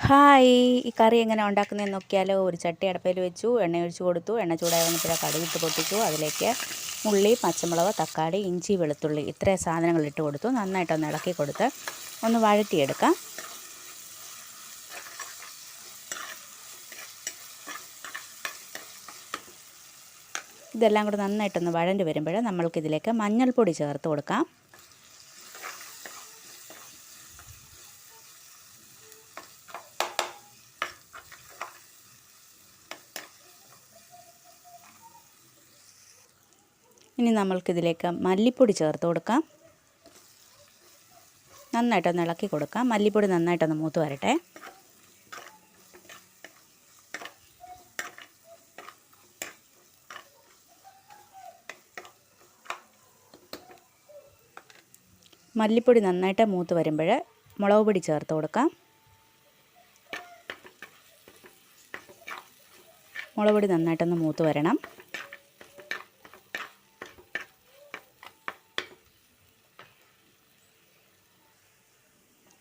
Hi, ഈ കറി എങ്ങനെ ഉണ്ടാക്കുന്നതെന്ന് നോക്കിയാലോ. ഒരു ചട്ടി അടുപ്പിൽ വെച്ചു, എണ്ണ ഒഴിച്ച് കൊടുത്തു. എണ്ണ ചൂടായി വന്നപ്പോൾ കടുകിട്ട് പൊട്ടിച്ചു. അതിലേക്ക് ഉള്ളി, പച്ചമുളക്, തക്കാളി, ഇഞ്ചി, വെളുത്തുള്ളി ഇത്രയും സാധനങ്ങൾ ഇട്ട് കൊടുത്തു. നന്നായിട്ടൊന്ന് ഇളക്കി കൊടുത്ത് ഒന്ന് വഴറ്റിയെടുക്കാം. ഇതെല്ലാം കൂടെ നന്നായിട്ടൊന്ന് വഴണ്ടി വരുമ്പോൾ നമ്മൾക്കിതിലേക്ക് മഞ്ഞൾപ്പൊടി ചേർത്ത് കൊടുക്കാം. ഇനി നമ്മൾക്കിതിലേക്ക് മല്ലിപ്പൊടി ചേർത്ത് കൊടുക്കാം. നന്നായിട്ടൊന്ന് ഇളക്കി കൊടുക്കാം. മല്ലിപ്പൊടി നന്നായിട്ടൊന്ന് മൂത്ത് വരട്ടെ. മല്ലിപ്പൊടി നന്നായിട്ട് മൂത്ത് വരുമ്പോൾ മുളക് പൊടി ചേർത്ത് കൊടുക്കാം. മുളക് പൊടി നന്നായിട്ടൊന്ന് മൂത്ത് വരണം.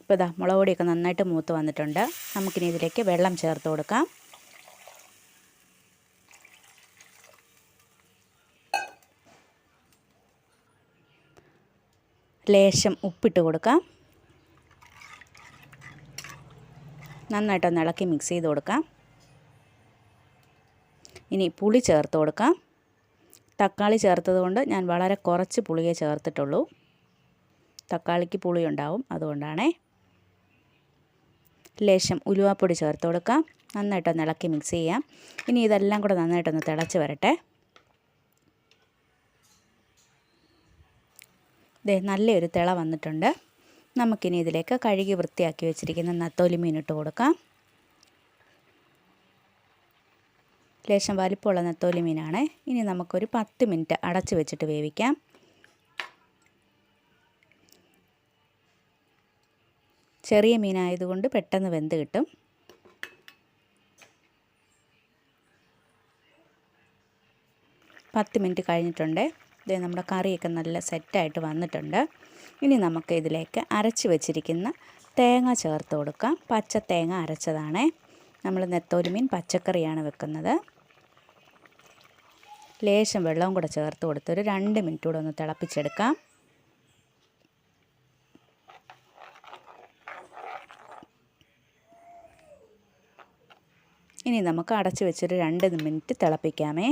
ഇപ്പോൾ ഇതാ മുളക് പൊടിയൊക്കെ നന്നായിട്ട് മൂത്ത് വന്നിട്ടുണ്ട്. നമുക്കിനി ഇതിലേക്ക് വെള്ളം ചേർത്ത് കൊടുക്കാം. ലേശം ഉപ്പിട്ട് കൊടുക്കാം. നന്നായിട്ടൊന്ന് ഇളക്കി മിക്സ് ചെയ്ത് കൊടുക്കാം. ഇനി പുളി ചേർത്ത് കൊടുക്കാം. തക്കാളി ചേർത്തത് കൊണ്ട് ഞാൻ വളരെ കുറച്ച് പുളിയേ ചേർത്തിട്ടുള്ളൂ. തക്കാളിക്ക് പുളി ഉണ്ടാവും, അതുകൊണ്ടാണേ. ലേശം ഉലുവാപ്പൊടി ചേർത്ത് കൊടുക്കാം. നന്നായിട്ടൊന്ന് ഇളക്കി മിക്സ് ചെയ്യാം. ഇനി ഇതെല്ലാം കൂടെ നന്നായിട്ടൊന്ന് തിളച്ച് വരട്ടെ. നല്ലൊരു തിള വന്നിട്ടുണ്ട്. നമുക്കിനി ഇതിലേക്ക് കഴുകി വൃത്തിയാക്കി വെച്ചിരിക്കുന്ന നത്തോലി മീൻ ഇട്ട് കൊടുക്കാം. ലേശം വലിപ്പമുള്ള നത്തോലി മീനാണ്. ഇനി നമുക്കൊരു 10 മിനിറ്റ് അടച്ച് വെച്ചിട്ട് വേവിക്കാം. ചെറിയ മീനായതുകൊണ്ട് പെട്ടെന്ന് വെന്ത് കിട്ടും. പത്ത് മിനിറ്റ് കഴിഞ്ഞിട്ടുണ്ട്. നമ്മുടെ കറിയൊക്കെ നല്ല സെറ്റായിട്ട് വന്നിട്ടുണ്ട്. ഇനി നമുക്ക് ഇതിലേക്ക് അരച്ച് വെച്ചിരിക്കുന്ന തേങ്ങ ചേർത്ത് കൊടുക്കാം. പച്ച തേങ്ങ അരച്ചതാണ്. നമ്മൾ നെത്തോലി മീൻ പച്ചക്കറിയാണ് വെക്കുന്നത്. ലേശം വെള്ളവും കൂടെ ചേർത്ത് കൊടുത്ത് ഒരു 2 മിനിറ്റ് കൂടെ ഒന്ന് തിളപ്പിച്ചെടുക്കാം. ഇനി നമുക്ക് അടച്ച് വെച്ചൊരു 2 മിനിറ്റ് തിളപ്പിക്കാമേ.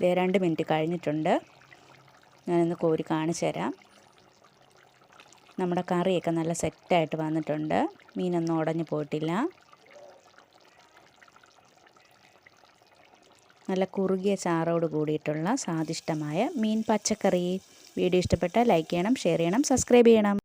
2 മിനിറ്റ് കഴിഞ്ഞിട്ടുണ്ട്. ഞാനൊന്ന് കോരി കാണിച്ചു തരാം. നമ്മുടെ കറിയൊക്കെ നല്ല സെറ്റായിട്ട് വന്നിട്ടുണ്ട്. മീനൊന്നും ഉടഞ്ഞു പോയിട്ടില്ല. നല്ല കുറുകിയ ചാറോട് കൂടിയിട്ടുള്ള സ്വാദിഷ്ടമായ മീൻ പച്ചക്കറി. വീഡിയോ ഇഷ്ടപ്പെട്ടാൽ ലൈക്ക് ചെയ്യണം, ഷെയർ ചെയ്യണം, സബ്സ്ക്രൈബ് ചെയ്യണം.